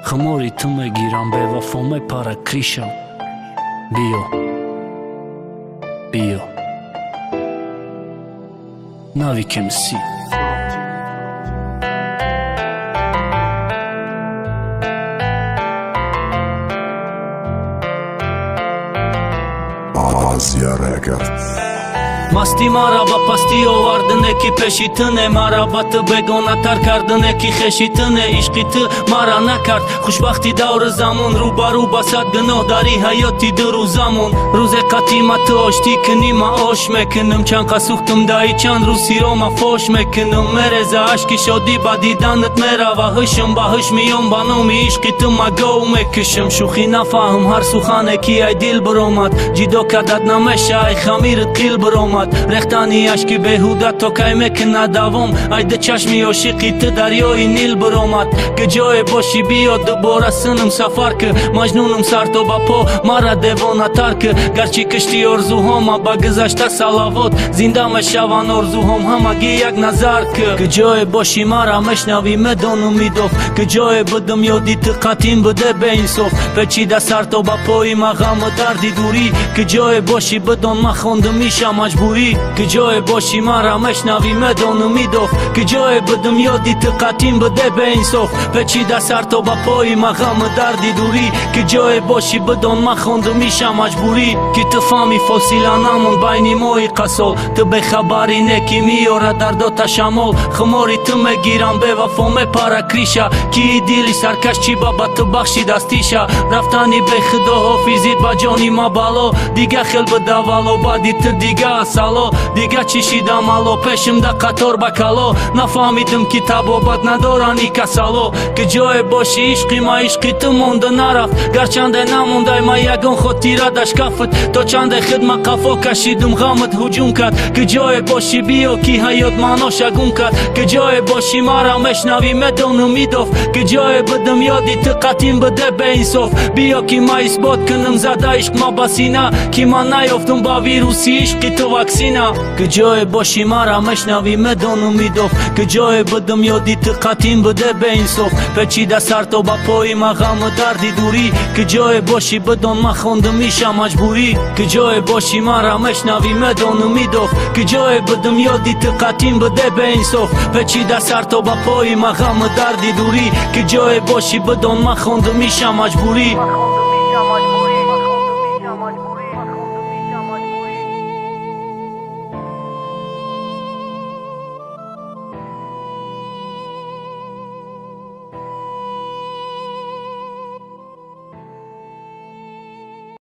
خماری تو میگیرم به وفامه پاراکریشم بیا بیا ناوی کمسی Azia Records. Масти мара ба пасти овардане ки пеши тune мара ба ту бегонатар кардане ки хеши туне ишқи ту мара накард хушбахти давр замон рӯбарӯ ба сад гуноҳ дари ҳаёти дуру замон рӯзе қатима ту ошти кунӣ ма ош мекунам чанд қасухтум даи чанд рӯз сирома фош мекунам мереза ашки шодӣ ба диданат мерава ҳушм ба ҳуш миём ба номи ишқи ту магов мекушам шӯхӣ нафаҳм ҳар сухане ки ай дил биромад ҷидо кардат намеша ай хамират қил биромад рехтани ашки беҳуда то кай мекунад давом айда чашми ошиқи ту дарёи нил биромад ки ҷое боши биё дубора сунам сафар ки маҷнунам сарто ба по мара девонатар ки гарчи кишти орзуҳома ба гузашта салавот зинда мешаванд орзуҳом ҳамаги як назар ки ҷое боши мара мешнавӣ медону мидох ки ҷое будам ёди ту қатъин буде беинсоф печида сарто ба пои ма ғаму дарди дурӣ ки ҷое боши бидон ма хонду миша маҷбурӣ ки ҷое боши мара мешнавӣ медону мидох ки ҷое будам ёди ту қатъин буде беинсоф печида сарто ба пои ма ғаму дарди дурӣ ки ҷое боши бидон ма хонду миша маҷбурӣ ки ту фаҳми фосила намонд байни мои қасол ту бехабари не ки меёрад дардота шамол хумори ту мегирам бевафо мепаракриша ки дили саркаш чи ба ту бахши дастиша рафтани бехудо ҳофизи ба ҷони ма бало дига хел буда вало баъди ту дига асало дига чишидам ало пешим да қатор ба кало нафаҳмидам ки табобат надорани касало ки ҷое боши ишқи ма ишқи ту монда нарафт гарчанде намондай ма ягон хотира да шкафт то чанде хидма қафо кашидум ғамат ҳуҷум кард ки ҷое боши биё ки ҳаёт маъноша гум кард ки ҷое боши мара мешнавӣ медону мидоф ки ҷое будам ёди ту қатъин буде беинсоф биё ки ма исбот кунам зада ишқ ма ба сина ки ман наёфтум ба вируси ишқи ту ваксина ки ҷое боши мара мешнавӣ медону мидоф ки ҷое будам ёди ту қатъин буде беинсоф печида сарто ба пои ма ғаму дарди дурӣ ки ҷое боши бидон ма хонду миша маҷбурӣ ки ҷое боши мара мешнавӣ медону мидоф ки ҷое будам ёди ту қатъин буде беинсоф печида сарто ба пои ма ғаму дарди дурӣ ки ҷое боши бидон ма хонду миша маҷбурӣ